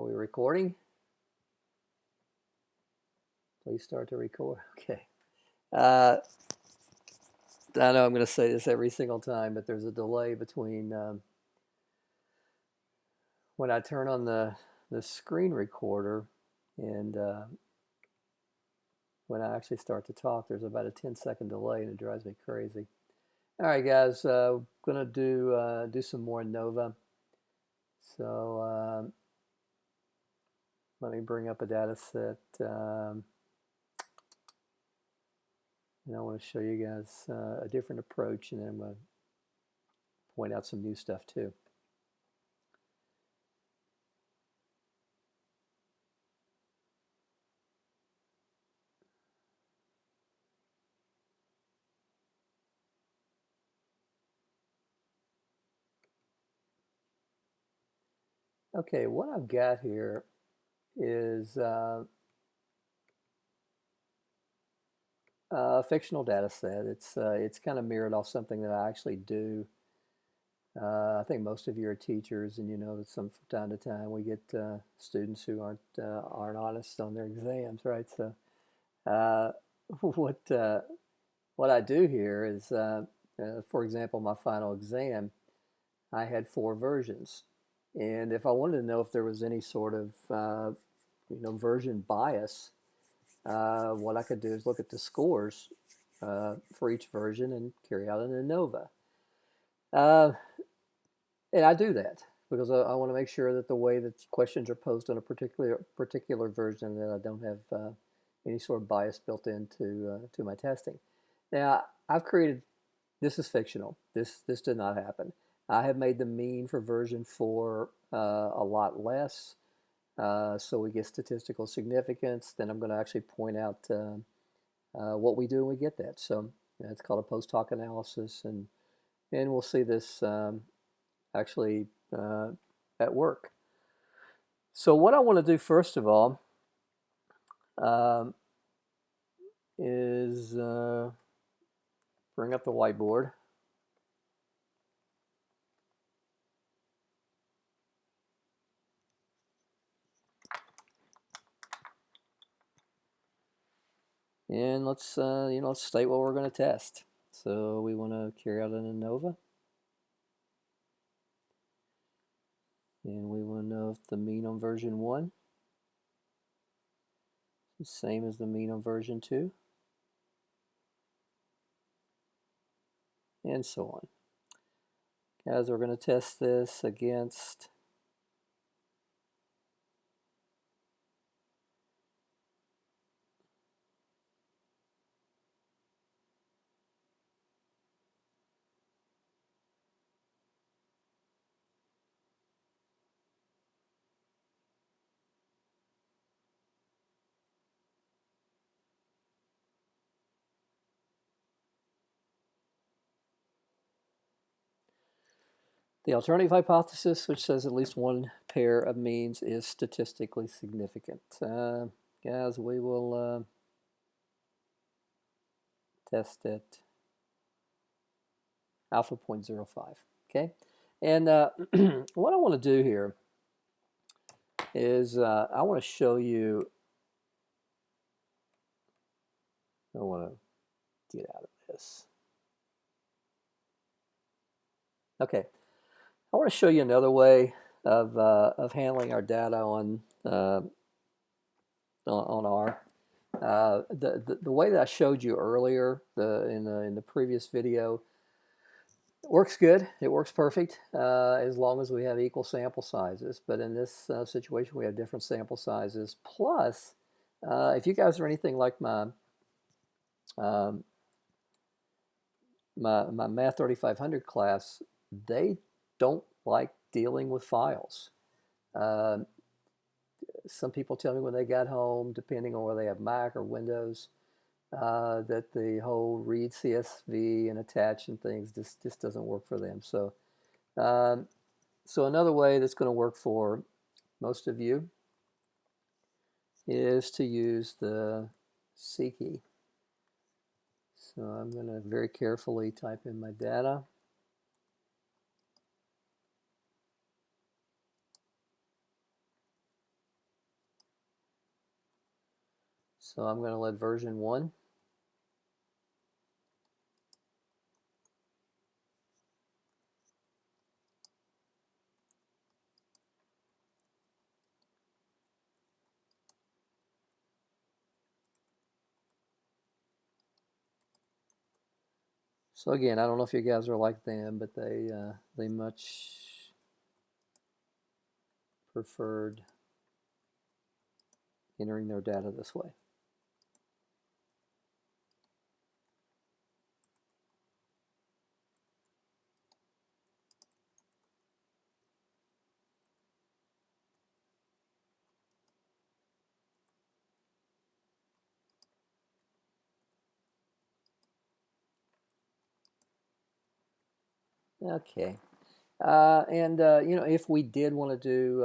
we recording? Please start to record. Okay. I know I'm going to say this every single time, but there's a delay between when I turn on the screen recorder and when I actually start to talk. There's about a 10-second delay, and it drives me crazy. All right, guys, going to do some more Anova. So let me bring up a data set. And I want to show you guys a different approach, and then I'm going to point out some new stuff too. Okay, what I've got here is a fictional data set. It's kind of mirrored off something that I actually do. I think most of you are teachers, and you know that from time to time we get students who aren't honest on their exams, right? So uh, what I do here is, for example, my final exam, I had 4 versions, and if I wanted to know if there was any sort of version bias, what I could do is look at the scores for each version and carry out an Anova. And I do that because I want to make sure that the way that questions are posed on a particular version, that I don't have any sort of bias built into to my testing. Now, I've created, this is fictional. This did not happen. I have made the mean for version 4 a lot less, so we get statistical significance. Then I'm going to actually point out what we do when we get that. So it's called a post-hoc analysis, and we'll see this actually at work. So what I want to do first of all is bring up the whiteboard. And let's state what we're going to test. So we want to carry out an Anova. And we want to know if the mean on version 1 is the same as the mean on version 2. And so on. Guys, we're going to test this against the alternative hypothesis, which says at least one pair of means is statistically significant. Guys, we will test at alpha 0.05. Okay, and what I want to do here is I want to show you. I want to get out of this. Okay, I want to show you another way of handling our data on R. The way that I showed you earlier in the previous video works good. It works perfect as long as we have equal sample sizes. But in this situation, we have different sample sizes. Plus, if you guys are anything like my Math 3500 class, they don't like dealing with files. Some people tell me when they got home, depending on whether they have Mac or Windows, that the whole read CSV and attach and things just doesn't work for them. So, so another way that's going to work for most of you is to use the C key. So I'm going to very carefully type in my data. So I'm going to let version 1. So again, I don't know if you guys are like them, but they much preferred entering their data this way. Okay, you know, if we did want to do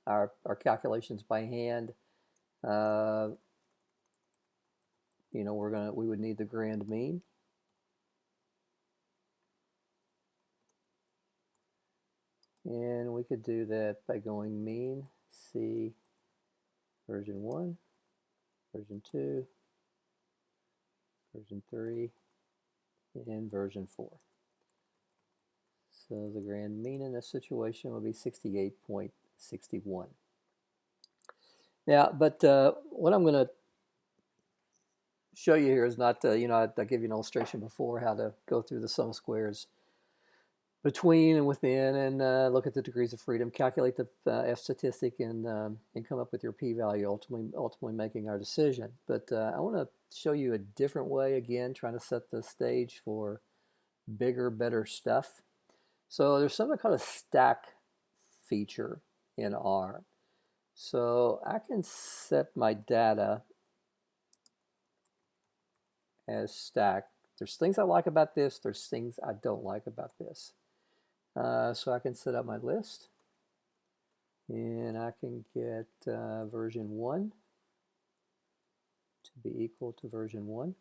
our calculations by hand, uh, you know, we would need the grand mean. And we could do that by going mean C version 1, version 2, version 3, and version 4. So the grand mean in this situation will be 68.61. Now, but what I'm going to show you here is not, you know, I gave you an illustration before how to go through the sum of squares between and within, and look at the degrees of freedom, calculate the F statistic, and come up with your p-value, ultimately making our decision. But I want to show you a different way, again, trying to set the stage for bigger, better stuff. So there's something called a stack feature in R. So I can set my data as stack. There's things I like about this, there's things I don't like about this. So I can set up my list, and I can get version 1 to be equal to version 1,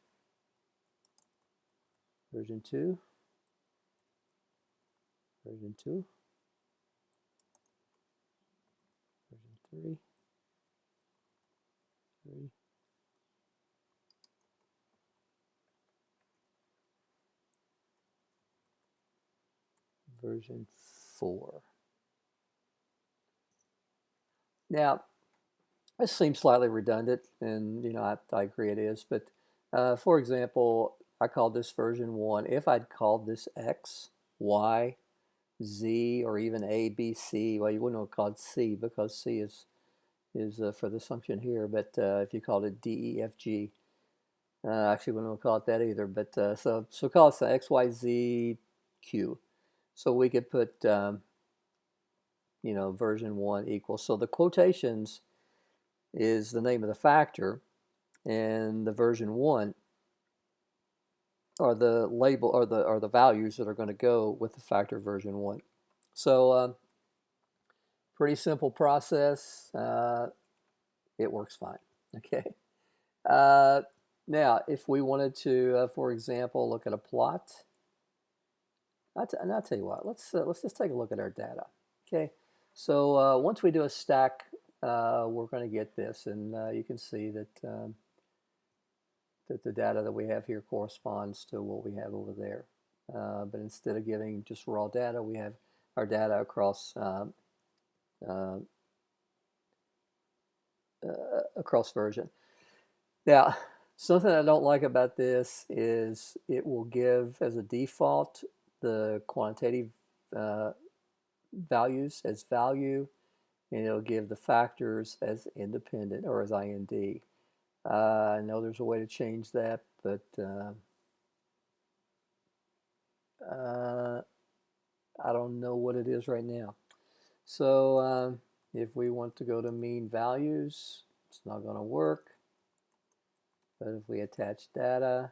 version 2, version 2, version 3, 3, version 4. Now, this seems slightly redundant, and you know, I agree it is, but for example, I called this version 1. If I'd called this X, Y, Z, or even A, B, C, well, you wouldn't have called C because C is for this function here, but if you called it D, E, F, G, actually we don't call it that either, but so call it X, Y, Z, Q. So we could put, you know, version 1 equals. So the quotations is the name of the factor, and the version 1 are the label or the values that are going to go with the factor version 1. So pretty simple process. It works fine. Okay. Now, if we wanted to, for example, look at a plot, and I'll tell you what, let's just take a look at our data. Okay, so once we do a stack, we're going to get this, and you can see that that the data that we have here corresponds to what we have over there. But instead of giving just raw data, we have our data across across version. Now, something I don't like about this is it will give as a default the quantitative values as value, and it'll give the factors as independent or as IND. I know there's a way to change that, but I don't know what it is right now. So if we want to go to mean values, it's not going to work. But if we attach data,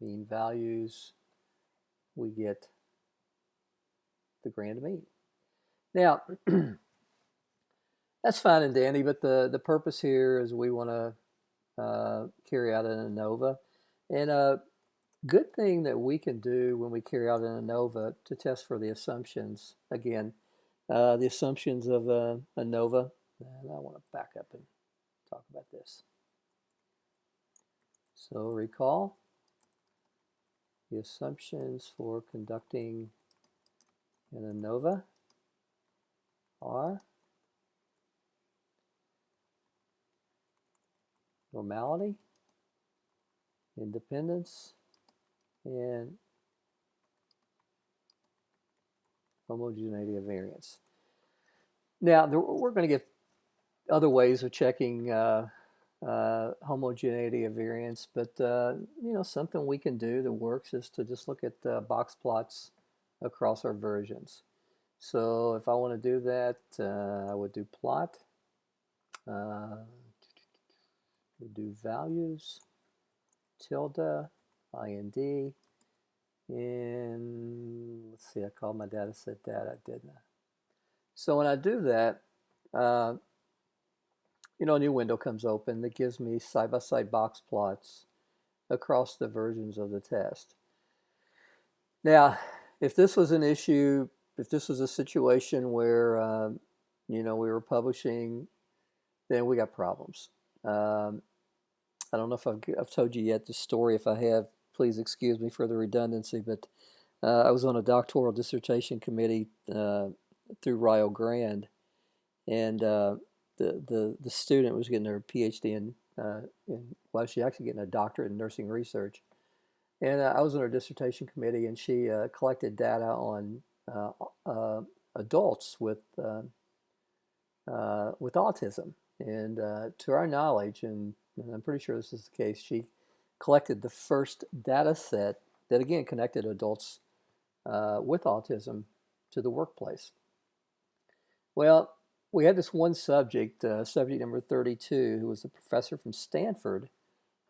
mean values, we get the grand mean. Now, that's fine and dandy, but the purpose here is we want to carry out an Anova. And a good thing that we can do when we carry out an Anova to test for the assumptions, again, the assumptions of Anova, and I want to back up and talk about this. So recall the assumptions for conducting an Anova are normality, independence, and homogeneity of variance. Now, we're going to get other ways of checking homogeneity of variance, but something we can do that works is to just look at box plots across our versions. So if I want to do that, I would do plot, would do values, tilde, ind, and let's see, I called my data set data, didn't I? So when I do that, a new window comes open that gives me side-by-side box plots across the versions of the test. Now, if this was an issue, if this was a situation where, we were publishing, then we got problems. I don't know if I've told you yet the story. If I have, please excuse me for the redundancy, but I was on a doctoral dissertation committee through Rio Grande, and the student was getting her PhD well, she's actually getting a doctorate in nursing research. And I was on her dissertation committee, and she collected data on adults with autism. And to our knowledge, and I'm pretty sure this is the case, she collected the first data set that, again, connected adults with autism to the workplace. Well, we had this one subject, subject number 32, who was a professor from Stanford,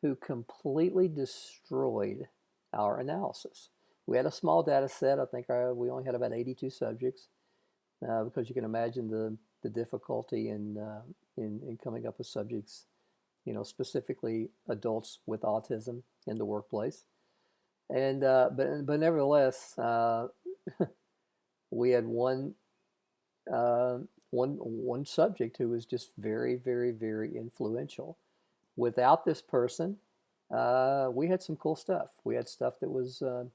who completely destroyed our analysis. We had a small data set. I think we only had about 82 subjects, because you can imagine the difficulty in coming up with subjects, specifically adults with autism in the workplace. And but nevertheless, we had one subject who was just very, very, very influential. Without this person, we had some cool stuff. We had stuff that was, in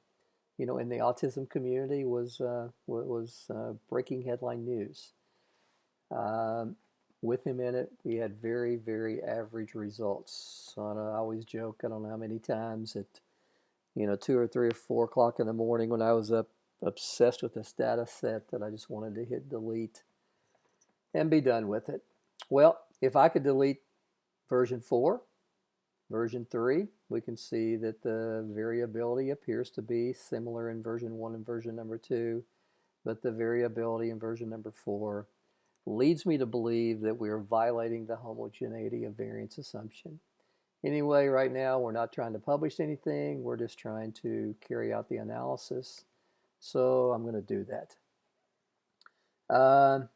the autism community was breaking headline news. With him in it, we had very, very average results. So I always joke, I don't know how many times at 2 or 3 or 4 o'clock in the morning when I was up obsessed with this data set that I just wanted to hit delete and be done with it. Well, if I could delete version 4, version 3, we can see that the variability appears to be similar in version 1 and version number 2, but the variability in version number 4 leads me to believe that we are violating the homogeneity of variance assumption. Anyway, right now we're not trying to publish anything, we're just trying to carry out the analysis. So I'm going to do that.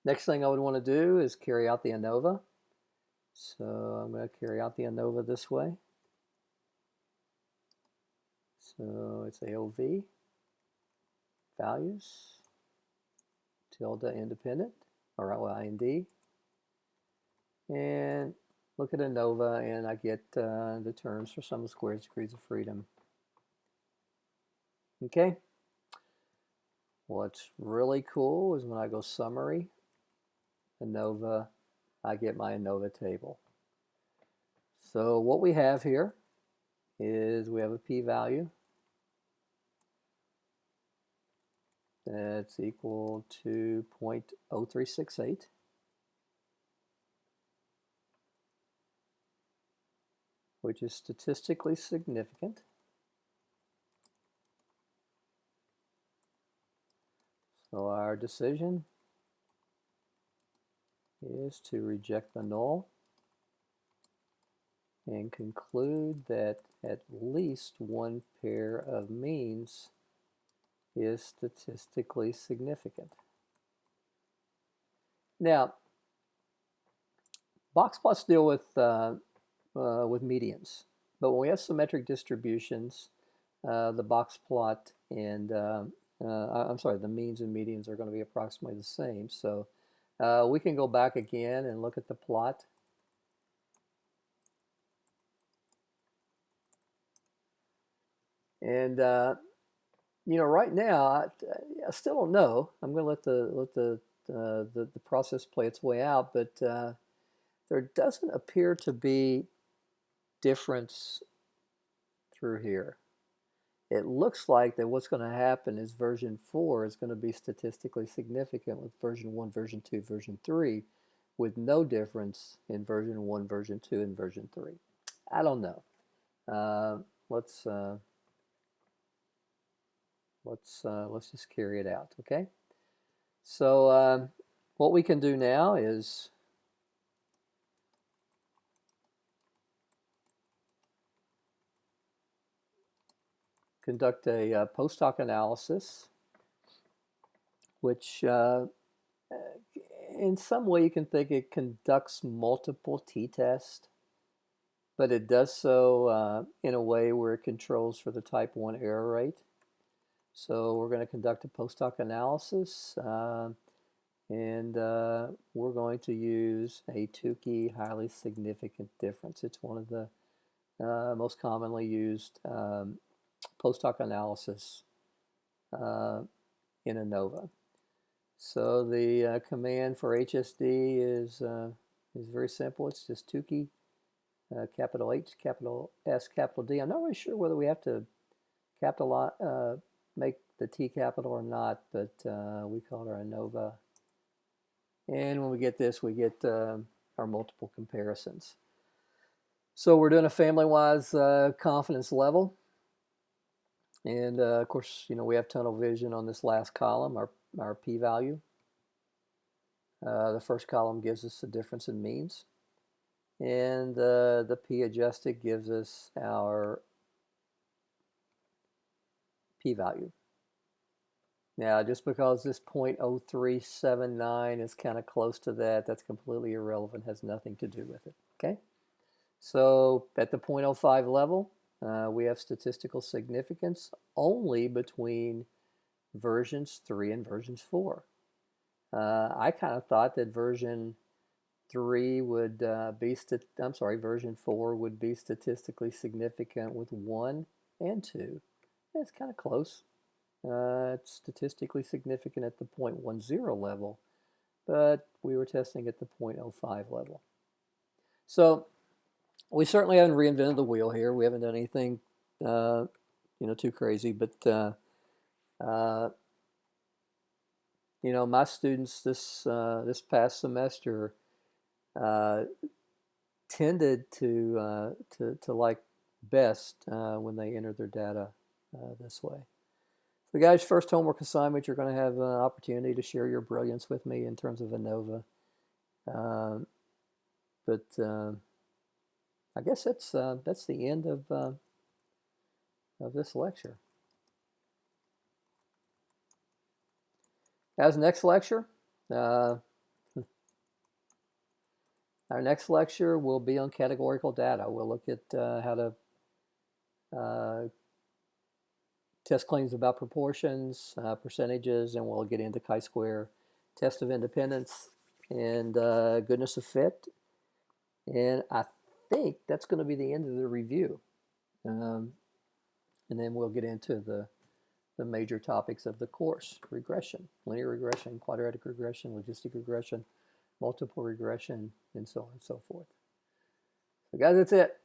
Next thing I would want to do is carry out the Anova. So I'm going to carry out the Anova this way. So it's AOV, values, tilde independent, or IND, and look at Anova, and I get the terms for sum of squares, degrees of freedom. Okay. What's really cool is when I go summary, Anova, I get my Anova table. So what we have here is we have a p-value that's equal to 0.0368. Which is statistically significant. So our decision is to reject the null and conclude that at least one pair of means is statistically significant. Now, box plots deal with medians, but when we have symmetric distributions, the box plot and the means and medians are going to be approximately the same. So we can go back again and look at the plot. And right now, I still don't know. I'm going to let the process play its way out, but there doesn't appear to be difference through here. It looks like that what's going to happen is version 4 is going to be statistically significant with version 1, version 2, version 3, with no difference in version 1, version 2, and version 3. I don't know. Let's just carry it out, okay? So what we can do now is conduct a post-hoc analysis, which in some way you can think it conducts multiple t-tests, but it does so in a way where it controls for the type 1 error rate. So we're going to conduct a post-hoc analysis, and we're going to use a Tukey highly significant difference. It's one of the most commonly used post-hoc analysis in Anova. So the command for HSD is very simple. It's just Tukey, capital H, capital S, capital D. I'm not really sure whether we have to make the T capital or not, but we call it our Anova. And when we get this, we get our multiple comparisons. So we're doing a family-wise confidence level. And of course, we have tunnel vision on this last column, our p-value. The first column gives us the difference in means. And the p-adjusted gives us our p-value. Now, just because this 0.0379 is kind of close to that, that's completely irrelevant, has nothing to do with it, okay? So at the 0.05 level, we have statistical significance only between versions 3 and versions 4. I kind of thought that version 3 would version 4 would be statistically significant with 1 and 2. It's kind of close. It's statistically significant at the 0.10 level, but we were testing at the 0.05 level. So we certainly haven't reinvented the wheel here. We haven't done anything, too crazy. But my students this past semester tended to like best when they entered their data this way. So guys, first homework assignment, you're going to have an opportunity to share your brilliance with me in terms of Anova. But I guess that's the end of this lecture. As next lecture, our next lecture will be on categorical data. We'll look at how to test claims about proportions, percentages, and we'll get into chi-square, test of independence, and goodness of fit. And I think that's going to be the end of the review. And then we'll get into the major topics of the course: regression, linear regression, quadratic regression, logistic regression, multiple regression, and so on and so forth. So guys, that's it.